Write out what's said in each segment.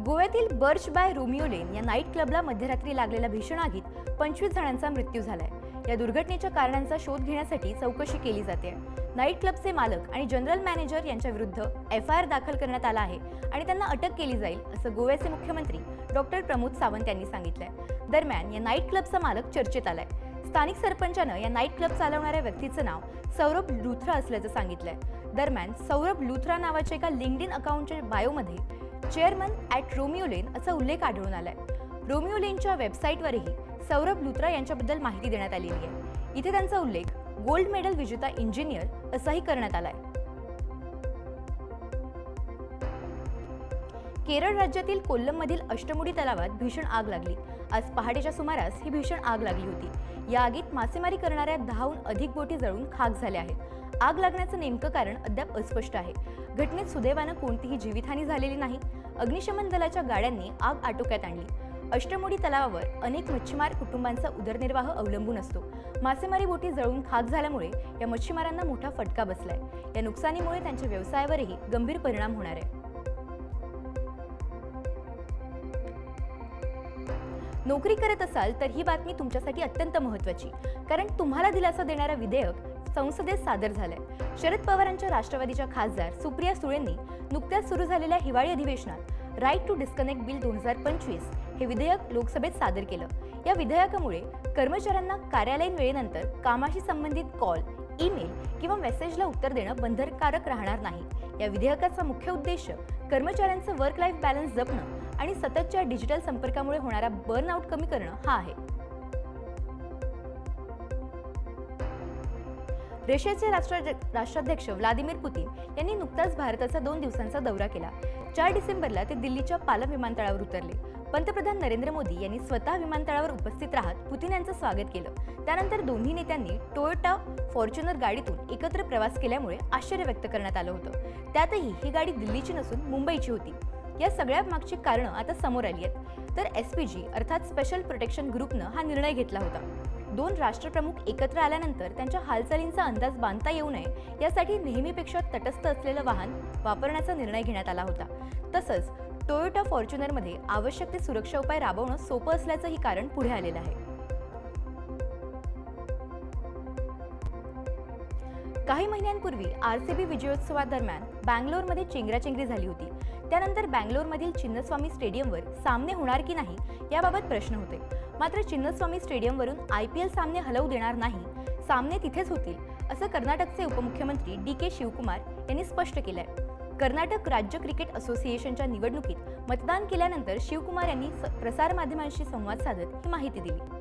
गोव्यातील Birch by Romeo लेन या night क्लबला मध्यरात्री लागलेल्या भीषण आगीत 25 जणांचा मृत्यू झालाय। या दुर्घटनेच्या कारणांचा शोध घेण्यासाठी चौकशी केली जाते। नाईट क्लबचे मालक आणि जनरल मॅनेजर यांच्या विरुद्ध एफआयआर दाखल करण्यात आला आहे आणि त्यांना अटक केली जाईल असं गोव्याचे मुख्यमंत्री डॉक्टर प्रमोद सावंत यांनी सांगितलंय। दरम्यान या नाईट क्लबचा मालक चर्चेत आलाय। स्थानिक सरपंचानं या नाईट क्लब चालवणाऱ्या व्यक्तीचं नाव सौरभ लुथरा असल्याचं सांगितलंय। दरम्यान सौरभ लुथरा नावाच्या एका लिंक्डइन अकाउंटच्या बायोमध्ये चेअरमन ॲट रोमिओ लेन असा उल्लेख आढळून आलाय। रोमिओ लेनच्या वेबसाईटवरही सौरभ लुथरा यांच्याबद्दल माहिती देण्यात आलेली आहे। इथे त्यांचा उल्लेख गोल्ड मेडल विजेता इंजिनियर असाही करण्यात आलाय। केरळ राज्यातील कोल्लममधील अष्टमुडी तलावात भीषण आग लागली। आज पहाटेच्या सुमारास ही भीषण आग लागली होती। या आगीत मासेमारी करणाऱ्या 10हून अधिक बोटी जळून खाक झाल्या आहेत। आग लागण्याचं नेमकं कारण अद्याप अस्पष्ट आहे। घटनेत सुदैवानं कोणतीही जीवितहानी झालेली नाही। अग्निशमन दलाच्या गाड्यांनी आग आटोक्यात आणली। अष्टमुडी तलावावर अनेक मच्छीमार कुटुंबांचा उदरनिर्वाह अवलंबून असतो। मासेमारी बोटी जळून खाक झाल्यामुळे या मच्छीमारांना मोठा फटका बसलाय। या नुकसानीमुळे त्यांच्या व्यवसायावरही गंभीर परिणाम होणार आहे। नोकरी करत असाल तर ही बातमी तुमच्यासाठी अत्यंत महत्त्वाची, कारण तुम्हाला दिलासा देणारं विधेयक संसदेत सादर झालंय। शरद पवारांच्या राष्ट्रवादीच्या खासदार सुप्रिया सुळेंनी नुकत्याच सुरू झालेल्या हिवाळी अधिवेशनात राईट टू डिस्कनेक्ट बिल 2025 हे विधेयक लोकसभेत सादर केलं। या विधेयकामुळे कर्मचाऱ्यांना कार्यालयीन वेळेनंतर कामाशी संबंधित कॉल, ईमेल किंवा मेसेजला उत्तर देणं बंधनकारक राहणार नाही। या विधेयकाचा मुख्य उद्देश कर्मचाऱ्यांचं वर्क लाईफ बॅलन्स जपणं आणि सततच्या डिजिटल संपर्कामुळे होणारा बर्नआउट कमी करणं हा आहे। रशियाचे राष्ट्राध्यक्ष व्लादिमीर पुतिन यांनी नुकताच भारताचा 2 दिवसांचा दौरा केला। 4 डिसेंबरला ते दिल्लीच्या पालम विमानतळावर उतरले। पंतप्रधान नरेंद्र मोदी यांनी स्वतः विमानतळावर उपस्थित राहत पुतिन यांचं स्वागत केलं। त्यानंतर दोन्ही नेत्यांनी टोयोटा फॉर्च्युनर गाडीतून एकत्र प्रवास केल्यामुळे आश्चर्य व्यक्त करण्यात आलं होतं। त्यातही ही गाडी दिल्लीची नसून मुंबईची होती। या सगळ्या मागची कारणं आता समोर आली आहेत। तर एसपीजी अर्थात स्पेशल प्रोटेक्शन ग्रुपनं हा निर्णय घेतला होता। 2 राष्ट्रप्रमुख एकत्र आल्यानंतर त्यांच्या हालचालींचा अंदाज बांधता येऊ नये यासाठी नेहमीपेक्षा तटस्थ असलेलं वाहन वापरण्याचा निर्णय घेण्यात आला होता। तसंच टोयोटा फॉर्च्युनरमध्ये आवश्यक ते सुरक्षा उपाय राबवणं सोपं असल्याचंही कारण पुढे आलेलं आहे। काही महिन्यांपूर्वी आरसीबी विजयोत्सवादरम्यान बँगलोरमध्ये चेंगराचेंगरी झाली होती। त्यानंतर बँगलोरमधील चिन्नस्वामी स्टेडियमवर सामने होणार की नाही याबाबत प्रश्न होते। मात्र चिन्नस्वामी स्टेडियमवरून IPL सामने हलवू देणार नाही, सामने तिथेच होतील असं कर्नाटकचे उपमुख्यमंत्री DK शिवकुमार यांनी स्पष्ट केलंय। कर्नाटक राज्य क्रिकेट असोसिएशनच्या निवडणुकीत मतदान केल्यानंतर शिवकुमार यांनी प्रसारमाध्यमांशी संवाद साधत ही माहिती दिली।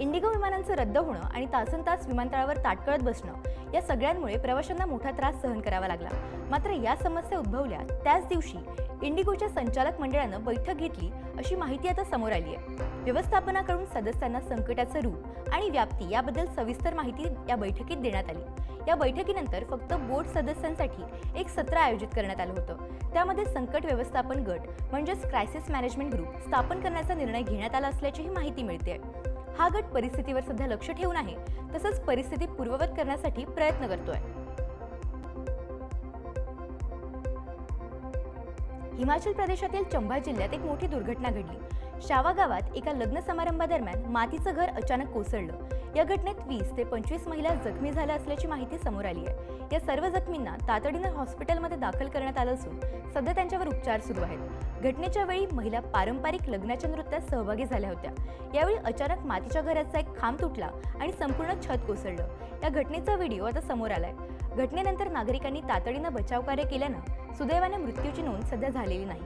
इंडिगो विमानांचं रद्द होणं आणि तासनतास विमानतळावर ताटकळत बसणं या सगळ्यांमुळे प्रवाशांना मोठा त्रास सहन करावा लागला। मात्र या समस्या उद्भवल्या त्याच दिवशी इंडिगोच्या संचालक मंडळानं बैठक घेतली अशी माहिती आता समोर आली आहे। व्यवस्थापनाकडून सदस्यांना संकटाचं रूप आणि व्याप्ती याबद्दल सविस्तर माहिती या बैठकीत देण्यात आली। या बैठकीनंतर फक्त बोर्ड सदस्यांसाठी एक सत्र आयोजित करण्यात आलं होतं। त्यामध्ये संकट व्यवस्थापन गट म्हणजेच क्रायसिस मॅनेजमेंट ग्रुप स्थापन करण्याचा निर्णय घेण्यात आला असल्याचीही माहिती मिळते। हा गट परिस्थितीवर सध्या लक्ष ठेवून आहे, तसंच परिस्थिती पूर्ववत करण्यासाठी प्रयत्न करतोय। हिमाचल प्रदेशातील चंबा जिल्ह्यात एक मोठी दुर्घटना घडली। शावा गावात एका लग्न समारंभादरम्यान मातीचं घर अचानक कोसळलं। या घटनेत 20 ते 25 महिला जखमी झाल्या असल्याची माहिती समोर आली आहे। या सर्व जखमींना तातडीनं हॉस्पिटलमध्ये दाखल करण्यात आलं असून सध्या त्यांच्यावर उपचार सुरू आहेत। घटनेच्या वेळी महिला पारंपरिक लग्नाच्या नृत्यात सहभागी झाल्या होत्या। यावेळी अचानक मातीच्या घराचा एक खांब तुटला आणि संपूर्ण छत कोसळलं। या घटनेचा व्हिडिओ आता समोर आलाय। घटनेनंतर नागरिकांनी तातडीनं बचावकार्य केल्यानं सुदैवाने मृत्यूची नोंद सध्या झालेली नाही।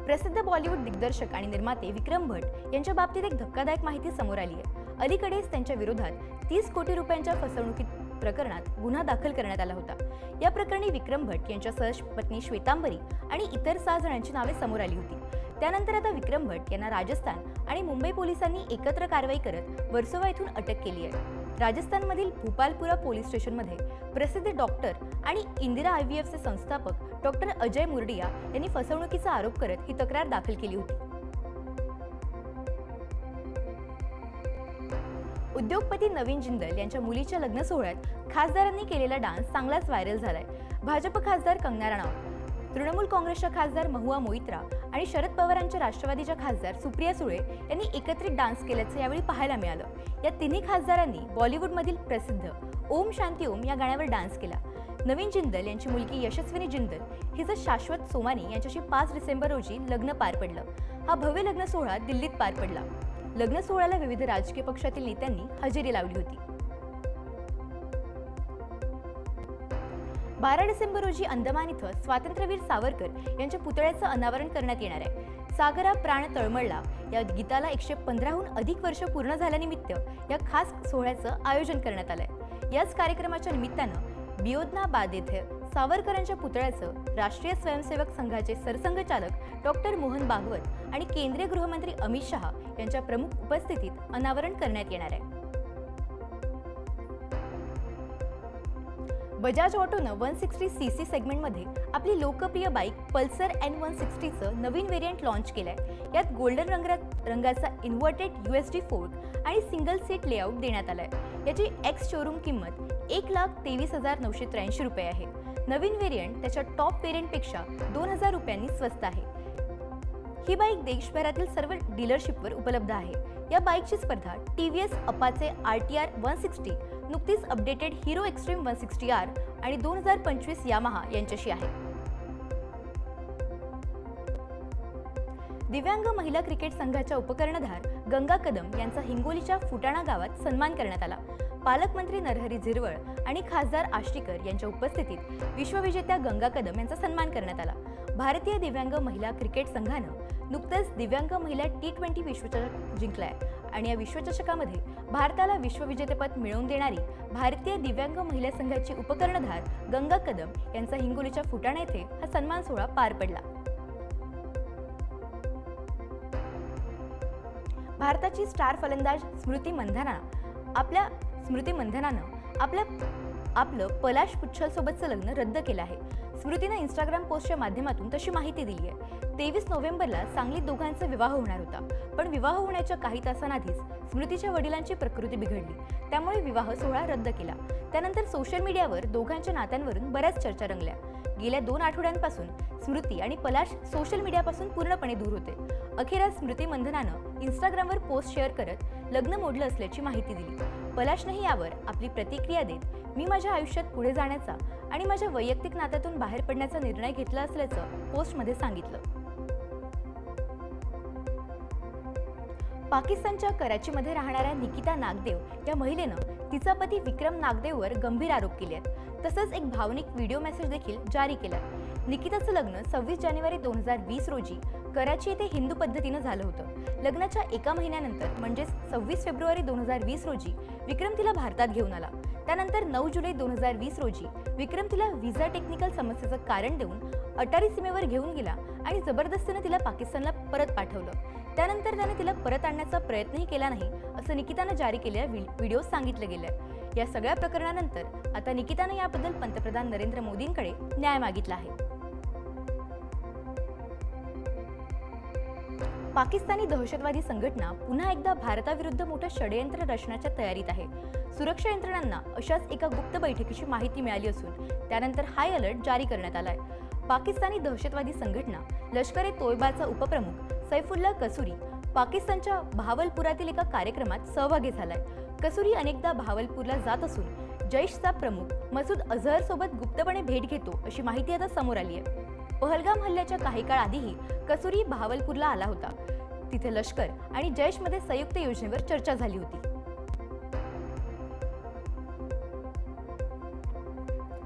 प्रसिद्ध बॉलिवूड दिग्दर्शक आणि निर्माते विक्रम भट्ट यांच्या बाबतीत एक धक्कादायक माहिती समोर आली आहे। अलीकडेच त्यांच्या विरोधात 30 कोटी रुपयांच्या फसवणुकी प्रकरणात गुन्हा दाखल करण्यात आला होता। या प्रकरणी विक्रम भट्ट यांच्यासह पत्नी श्वेतांबरी आणि इतर 6 जणांची नावे समोर आली होती। त्यानंतर आता विक्रम भट्ट यांना राजस्थान आणि मुंबई पोलिसांनी एकत्र कारवाई करत वर्सोवा येथून अटक केली आहे। राजस्थानमधील भूपालपुरा पोलीस स्टेशनमध्ये प्रसिद्ध डॉक्टर आणि इंदिरा IVFचे संस्थापक डॉक्टर अजय मुर्डिया यांनी फसवणुकीचा आरोप करत ही तक्रार दाखल केली होती। उद्योगपती नवीन जिंदल यांच्या मुलीच्या लग्न सोहळ्यात खासदारांनी केलेला डान्स चांगलाच व्हायरल झालाय. भाजप खासदार कंगना राणावत, तृणमूल काँग्रेसच्या खासदार महुआ मोइत्रा आणि शरद पवारांच्या राष्ट्रवादीच्या खासदार सुप्रिया सुळे यांनी एकत्रित डान्स केल्याचं यावेळी पाहायला मिळालं. या तिन्ही खासदारांनी बॉलिवूडमधील प्रसिद्ध ओम शांती ओम या गाण्यावर डान्स केला. नवीन जिंदल यांची मुलगी यशस्विनी जिंदल हिचं शाश्वत सोमानी यांच्याशी 5 डिसेंबर रोजी लग्न पार पडलं. हा भव्य लग्न सोहळा दिल्लीत पार पडला. लग्न सोहळ्याला विविध राजकीय पक्षातील नेत्यांनी हजेरी लावली होती. 12 डिसेंबर रोजी अंदमान इथं स्वातंत्र्यवीर सावरकर यांच्या पुतळ्याचं अनावरण करण्यात येणार आहे. सागरा प्राण तळमळला या गीताला 115हून अधिक वर्ष पूर्ण झाल्यानिमित्त या खास सोहळ्याचं आयोजन करण्यात आलंय. याच कार्यक्रमाच्या निमित्तानं बियोदनाबाद येथे सावरकरांच्या पुतळ्याचं राष्ट्रीय स्वयंसेवक संघाचे सरसंघचालक डॉक्टर मोहन भागवत आणि केंद्रीय गृहमंत्री अमित शहा यांच्या प्रमुख उपस्थितीत अनावरण करण्यात येणार आहे. बजाज ऑटोनं 160cc सेगमेंटमध्ये आपली लोकप्रिय बाईक पल्सर N160चं नवीन व्हेरियंट लॉन्च केलंय. यात गोल्डन रंगाचा इन्व्हर्टेड USD फोर्ट आणि सिंगल सीट लेआउट देण्यात आलाय. याची एक्स शोरूम किंमत 1,23,983 रुपये आहे. नवीन व्हेरियंट त्याच्या टॉप व्हेरियंटपेक्षा 2,000 रुपयांनी स्वस्त आहे. ही बाईक देशभरातील सर्व डीलरशिपवर उपलब्ध आहे. या बाईकची स्पर्धा TVS अपाचे RTR 160, नुकतीच अपडेटेड हिरो एक्स्ट्रीम 160R आणि 2025 यामाहा यांच्याशी आहे. दिव्यांग महिला क्रिकेट संघाच्या उपकर्णधार गंगा कदम यांचा हिंगोलीच्या फुटाणा गावात सन्मान करण्यात आला. पालकमंत्री नरहरी झिरवळ आणि खासदार आष्टीकर यांच्या उपस्थितीत विश्वविजेत्या गंगा कदम यांचा सन्मान करण्यात आला. भारतीय दिव्यांग महिला क्रिकेट संघानं नुकतंच दिव्यांग महिला T20 विश्वचषक जिंकलाय आणि या विश्वचषकामध्ये भारताला विश्वविजेतेपद मिळवून देणारी भारतीय दिव्यांग महिला संघाची उपकर्णधार गंगा कदम यांचा हिंगोलीच्या फुटाणा येथे हा सन्मान सोहळा पार पडला. भारताची स्टार फलंदाज स्मृती मंधनानं आपलं पलाश पुच्छलसोबतचं लग्न रद्द केलं आहे. स्मृतीनं इंस्टाग्राम पोस्टच्या माध्यमातून तशी माहिती दिली आहे. 23 नोव्हेंबरला सांगलीत दोघांचा विवाह होणार होता, पण विवाह होण्याच्या काही तासांआधीच स्मृतीच्या वडिलांची प्रकृती बिघडली, त्यामुळे विवाह सोहळा रद्द केला. त्यानंतर सोशल मीडियावर दोघांच्या नात्यांवरून बऱ्याच चर्चा रंगल्या. गेल्या 2 आठवड्यांपासून स्मृती आणि पलाश सोशल मीडियापासून पूर्णपणे दूर होते. अखेर आज स्मृती मंधनानं इंस्टाग्रामवर पोस्ट शेअर करत लग्न मोडलं असल्याची माहिती दिली. पलाशनेही यावर आपली प्रतिक्रिया देत मी माझ्या आयुष्यात पुढे जाण्याचा आणि माझ्या वैयक्तिक नात्यातून बाहेर पडण्याचा निर्णय घेतला असल्याचं पोस्टमध्ये सांगितलं. पाकिस्तानच्या कराचीमध्ये राहणाऱ्या निकिता नागदेव या महिलेनं तिचा पती विक्रम नागदेववर गंभीर आरोप केले आहेत. तसंच एक भावनिक व्हिडिओ मेसेज देखील जारी केला. निकिताचं लग्न 26 जानेवारी 2020 रोजी कराची येथे हिंदू पद्धतीनं झालं होतं. लग्नाच्या 1 महिन्यानंतर म्हणजेच 26 फेब्रुवारी 2020 रोजी विक्रम तिला भारतात घेऊन आला. त्यानंतर 9 जुलै 2020 रोजी विक्रम तिला व्हिसा टेक्निकल समस्येचं कारण देऊन अटारी सीमेवर घेऊन गेला आणि जबरदस्तीने तिला पाकिस्तानला परत पाठवलं. त्यानंतर त्याने तिला परत आणण्याचा प्रयत्नही केला नाही, असं निकितानं जारी केलेल्या व्हिडिओत सांगितलं गेलंय. या सगळ्या प्रकरणानंतर आता निकितानं याबद्दल पंतप्रधान नरेंद्र मोदींकडे न्याय मागितला आहे. पाकिस्तानी दहशतवादी संघटना पुन्हा एकदा भारताविरुद्ध मोठं षडयंत्र रचण्याच्या तयारीत आहे. सुरक्षा यंत्रणांना अशाच एका गुप्त बैठकीची माहिती मिळाली असून त्यानंतर हाय अलर्ट जारी करण्यात आलाय. पाकिस्तानी दहशतवादी संघटना लष्कर-ए-तोयबाचा उपप्रमुख सैफुल्ला कसुरी पाकिस्तानच्या भावलपुरातील एका कार्यक्रमात सहभागी झालाय. कसुरी अनेकदा भावलपूरला जात असून जैशचा प्रमुख मसूद अझहर सोबत गुप्तपणे भेट घेतो अशी माहिती आता समोर आली आहे. पहलगाम हल्ल्याच्या काही काळ आधीही कसुरी भावलपूरला आला होता. तिथे लष्कर आणि जैशमध्ये संयुक्त योजनेवर चर्चा झाली होती.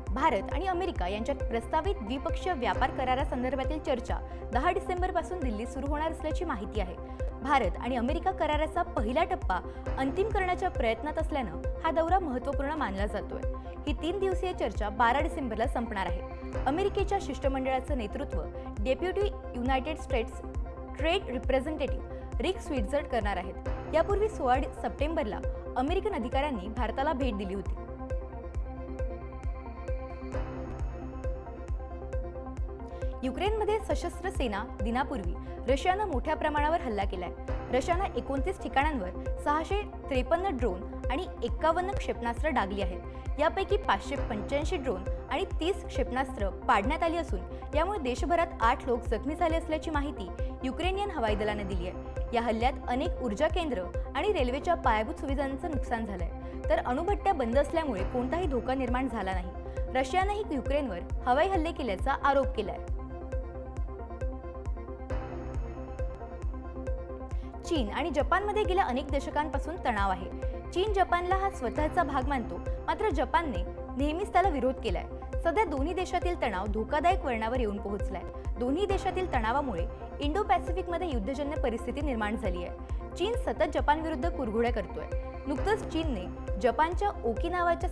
भारत आणि अमेरिका यांच्यात प्रस्तावित द्विपक्षीय व्यापार करारासंदर्भातील चर्चा 10 डिसेंबरपासून दिल्लीत सुरू होणार असल्याची माहिती आहे. भारत आणि अमेरिका कराराचा पहिला टप्पा अंतिम करण्याच्या प्रयत्नात असल्यानं हा दौरा महत्त्वपूर्ण मानला जातोय. ही 3 दिवसीय चर्चा 12 डिसेंबरला संपणार आहे. अमेरिकेच्या शिष्टमंडळाचं नेतृत्व deputy United States trade representative Rick Switzerland करणार आहेत. यापूर्वी 16 सप्टेंबरला अमेरिकन अधिकाऱ्यांनी भारताला भेट दिली होती. युक्रेनमध्ये सशस्त्र सेना दिनापूर्वी रशियानं मोठ्या प्रमाणावर हल्ला केलाय. रशियानं 29 ठिकाणांवर 653 ड्रोन आणि 51 क्षेपणास्त्र डागली आहेत। यापैकी 585 ड्रोन आणि 30 क्षेपणास्त्र पाडण्यात आली असून यामुळे देशभरात 8 लोक जखमी झाले असल्याची माहिती युक्रेनियन हवाई दलाने दिली आहे। या हल्ल्यात अनेक ऊर्जा केंद्र आणि रेल्वेच्या पायाभूत सुविधांचं नुकसान झालंय, तर अणुभट्ट्या बंद असल्यामुळे कोणताही धोका निर्माण झाला नाही। रशियानेही युक्रेनवर हवाई हल्ले केल्याचा आरोप केलाय। चीन आणि जपानमध्ये गेल्या अनेक दशकांपासून तणाव आहे। चीन जपानला हा स्वतःचा भाग मानतो, मात्र जपानने नेहमीच त्याला विरोध केलाय। सध्या दोन्ही देशातील तणाव धोकादायक वळणावर येऊन पोहोचलाय। दोन्ही देशातील तणावामुळे इंडो पॅसिफिकमध्ये युद्धजन्य परिस्थिती निर्माण झाली आहे। चीन सतत जपानविरुद्ध कुरघोड्या करतोय। नुकतंच चीनने जपानच्या ओकिनावाच्या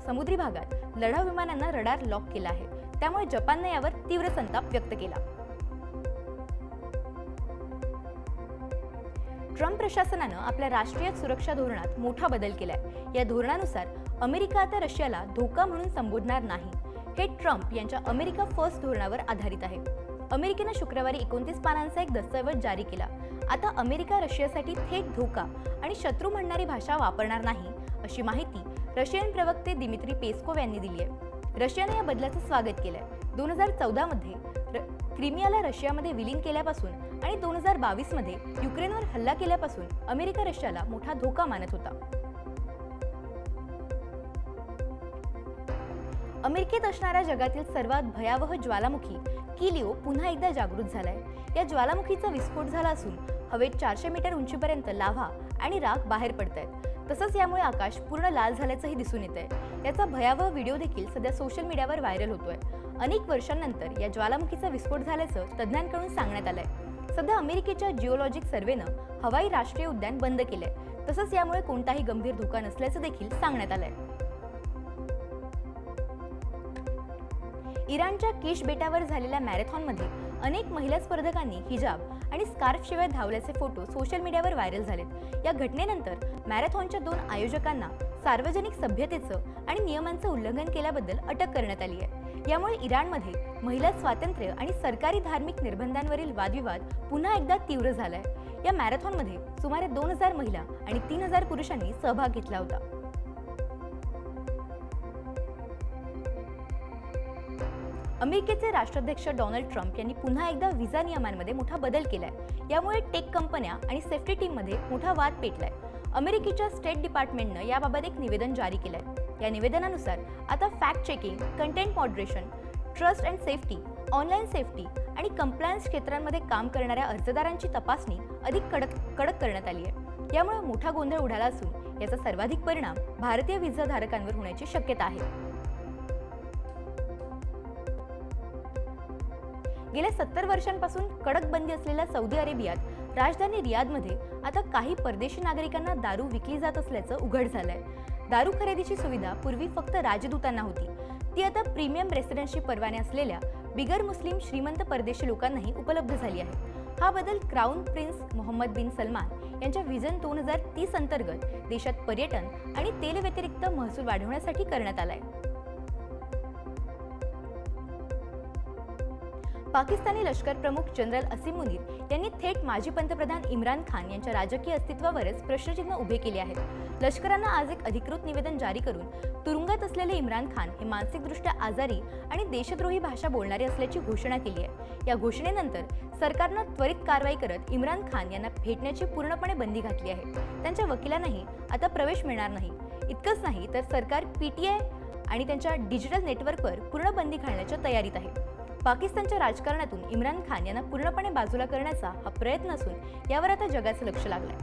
समुद्री भागात लढाऊ विमानांना रडार लॉक केला आहे, त्यामुळे जपानने यावर तीव्र संताप व्यक्त केला। ट्रम्प प्रशासनानं आपल्या राष्ट्रीय सुरक्षा धोरणात मोठा बदल केलाय। या धोरणानुसार अमेरिका आता रशियाला धोका म्हणून संबोधणार नाही। हे ट्रम्प यांच्या अमेरिका फर्स्ट धोरणावर आधारित आहे। अमेरिकेनं शुक्रवारी 29 पानांचा एक दस्तऐवज जारी केला। आता अमेरिका रशियासाठी थेट धोका आणि शत्रू म्हणणारी भाषा वापरणार नाही, अशी माहिती रशियन प्रवक्ते दिमित्री पेस्कोव यांनी दिली आहे। रशियाने या बदलाचं स्वागत केलंय। 2014 मध्ये क्रिमियाला रशियामध्ये विलीन केल्यापासून आणि 2022 मध्ये युक्रेनवर हल्ला केल्यापासून अमेरिका रशियाला मोठा धोका मानत होता। अमेरिकेत असणाऱ्या जगातील सर्वात भयावह ज्वालामुखी किलिओ पुन्हा एकदा जागृत झालाय। या ज्वालामुखीचा विस्फोट झाला असून हवेत 400 मीटर उंचीपर्यंत लाव्हा आणि राख बाहेर पडतायत। तसंच यामुळे आकाश पूर्ण लाल झाल्याचंही दिसून येतंय। याचा भयावह व्हिडिओ देखील सध्या सोशल मीडियावर व्हायरल होतोय। अनेक वर्षांनंतर या ज्वालामुखीचा विस्फोट झाल्याचं तज्ज्ञांकडून सांगण्यात आलंय। सध्या अमेरिकेच्या जिओलॉजिक सर्व्हेनं हवाई राष्ट्रीय उद्यान बंद केलंय। तसंच यामुळे कोणताही गंभीर धोका नसल्याचं देखील सांगण्यात आलंय। इराणच्या किश बेटावर झालेल्या मॅरेथॉनमध्ये अनेक महिला स्पर्धकांनी हिजाब आणि स्कार्फ शिवाय धावल्याचे फोटो सोशल मीडियावर व्हायरल झालेत। या घटनेनंतर मॅरेथॉनच्या 2 आयोजकांना सार्वजनिक सभ्यतेचं आणि नियमांचं उल्लंघन केल्याबद्दल अटक करण्यात आली आहे। यामुळे इराणमध्ये महिला स्वातंत्र्य आणि सरकारी धार्मिक निर्बंधांवरील वादविवाद पुन्हा एकदा तीव्र झालाय। या मॅरेथॉनमध्ये सुमारे 2000 महिला आणि 3000 पुरुषांनी सहभाग घेतला होता। अमेरिकेचे राष्ट्राध्यक्ष डोनाल्ड ट्रम्प यांनी पुन्हा एकदा व्हिसा नियमांमध्ये मोठा बदल केलाय। यामुळे टेक कंपन्या आणि सेफ्टी टीममध्ये मोठा वाद पेटलाय। अमेरिकेच्या स्टेट डिपार्टमेंटनं याबाबत एक निवेदन जारी केलंय। या निवेदनानुसार आता fact checking, content moderation, trust and safety, online safety आणि कंप्लायन्स क्षेत्रांमध्ये काम करणाऱ्या अर्जदारांची तपासणी अधिक कडक करण्यात आली आहे। यामुळे मोठा गोंधळ उडाला असून याचा सर्वाधिक परिणाम भारतीय व्हिसा धारकांवर होण्याची शक्यता आहे। गेल्या 70 वर्षांपासून कडक बंदी असलेल्या सौदी अरेबियात राजधानी रियादमध्ये आता काही परदेशी नागरिकांना दारू विकली जात असल्याचं उघड झालंय। दारू खरेदीची सुविधा पूर्वी फक्त राजदूतांना होती, ती आता प्रीमियम रेसिडेन्सी परवाने असलेल्या बिगर मुस्लिम श्रीमंत परदेशी लोकांनाही उपलब्ध झाली आहे। हा बदल क्राऊन प्रिन्स मोहम्मद बिन सलमान यांच्या व्हिजन 2030 अंतर्गत देशात पर्यटन आणि तेल व्यतिरिक्त महसूल वाढवण्यासाठी करण्यात आलाय। पाकिस्तानी लष्कर प्रमुख जनरल असीम मुनीर यांनी थेट माजी पंतप्रधान इम्रान खान यांच्या राजकीय अस्तित्वावरच प्रश्नचिन्ह उभे केले आहेत। लष्करानं आज एक अधिकृत निवेदन जारी करून तुरुंगात असलेले इम्रान खान हे मानसिकदृष्ट्या आजारी आणि देशद्रोही भाषा बोलणारे असल्याची घोषणा केली आहे। या घोषणेनंतर सरकारनं त्वरित कारवाई करत इम्रान खान यांना भेटण्याची पूर्णपणे बंदी घातली आहे। त्यांच्या वकिलांनाही आता प्रवेश मिळणार नाही। इतकंच नाही तर सरकार PTI आणि त्यांच्या डिजिटल नेटवर्कवर पूर्ण बंदी घालण्याच्या तयारीत आहे। पाकिस्तानच्या राजकारणातून इम्रान खान यांना पूर्णपणे बाजूला करण्याचा हा प्रयत्न असून यावर आता जगाचं लक्ष लागलंय।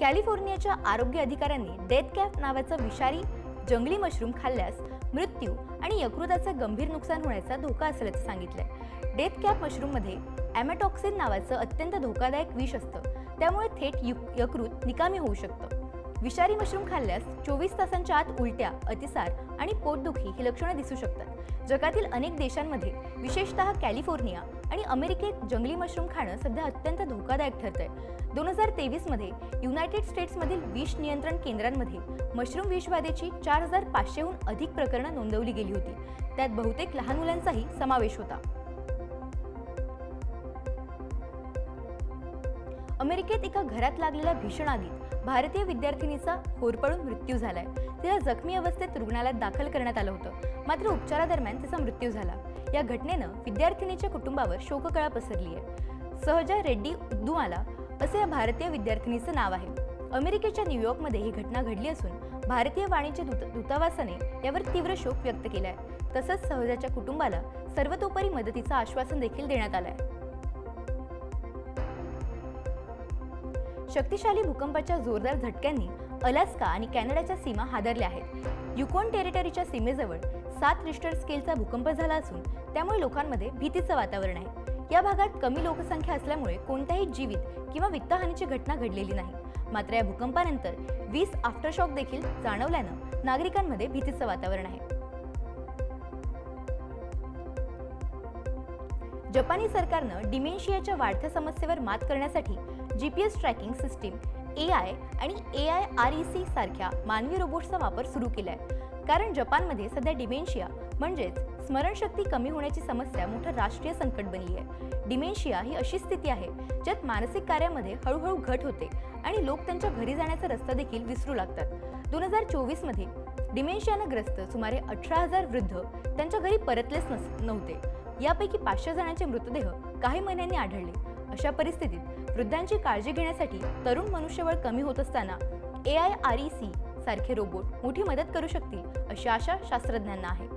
कॅलिफोर्नियाच्या आरोग्य अधिकाऱ्यांनी डेथ कॅप नावाचं विषारी जंगली मशरूम खाल्ल्यास मृत्यू आणि यकृताचे गंभीर नुकसान होण्याचा धोका असल्याचं सांगितलंय। डेथ कॅप मशरूममध्ये ॲमेटॉक्सिन नावाचं अत्यंत धोकादायक विष असतं, त्यामुळे थेट यकृत निकामी होऊ शकतं। विषारी मशरूम खाल्ल्यास 24 तासांच्या आत उलट्या, अतिसार आणि पोटदुखी ही लक्षणं दिसू शकतात। जगातील अनेक देशांमध्ये विशेषतः कॅलिफोर्निया आणि अमेरिकेत जंगली मशरूम खाणं सध्या अत्यंत धोकादायक ठरतंय। 2023 मध्ये युनायटेड स्टेट्समधील विष नियंत्रण केंद्रांमध्ये मशरूम विषबाधेची 4500हून अधिक प्रकरणं नोंदवली गेली होती। त्यात बहुतेक लहान मुलांचाही समावेश होता। अमेरिकेत एका घरात लागलेल्या भीषण आगीत भारतीय विद्यार्थिनीचा होरपळून मृत्यू झालाय. तिला जखमी अवस्थेत रुग्णालयात दाखल करण्यात आलं होतं, मात्र उपचारादरम्यान तिचा मृत्यू झाला. या घटनेनं विद्यार्थिनीच्या कुटुंबावर शोककळा पसरली आहे. सहजा रेड्डी उद्दुमाला असे या भारतीय विद्यार्थिनीचं नाव आहे. अमेरिकेच्या न्यूयॉर्कमध्ये ही घटना घडली असून भारतीय वाणिज्य दूतावासाने यावर तीव्र शोक व्यक्त केलाय. तसंच सहजाच्या कुटुंबाला सर्वतोपरी मदतीचं आश्वासन देखील देण्यात आलंय. शक्तिशाली भूकंपाच्या जोरदार झटक्यांनी अलास्का आणि कॅनडाच्या सीमा हादरल्या आहेत. युकॉन टेरिटरीच्या सीमेजवळ 7 रिश्टर स्केलचा भूकंप झाला असून त्यामुळे लोकांमध्ये भीतीचं वातावरण आहे. या भागात कमी लोकसंख्या असल्यामुळे कोणत्याही जीवित किंवा वित्तहानीची घटना घडलेली नाही. मात्र या भूकंपानंतर 20 आफ्टरशॉक देखील जाणवल्यानं नागरिकांमध्ये भीतीचं वातावरण आहे. जपानी सरकारनं डिमेन्शियाच्या वाढत्या समस्येवर मात करण्यासाठी GPS ट्रॅकिंग सिस्टीम AI आणि AIREC सारख्या मानवी रोबोट्सचा वापर सुरू केलाय. कारण जपानमध्ये सध्या डिमेन्शिया म्हणजेच स्मरणशक्ती कमी होण्याची समस्या मोठं राष्ट्रीय संकट बनली आहे. डिमेन्शिया ही अशी स्थिती आहे ज्यात मानसिक कार्यामध्ये हळूहळू घट होते आणि लोक त्यांच्या घरी जाण्याचा रस्ता देखील विसरू लागतात. 2024 मध्ये डिमेन्शियानं ग्रस्त सुमारे 18,000 वृद्ध त्यांच्या घरी परतलेच नव्हते. यापैकी 500 जणांचे मृतदेह काही महिन्यांनी आढळले. अशा परिस्थितीत वृद्धांची काळजी घेण्यासाठी तरुण मनुष्यबळ कमी होत असताना AIREC सारखे रोबोट मोठी मदत करू शकतील अशी आशा शास्त्रज्ञांना आहे.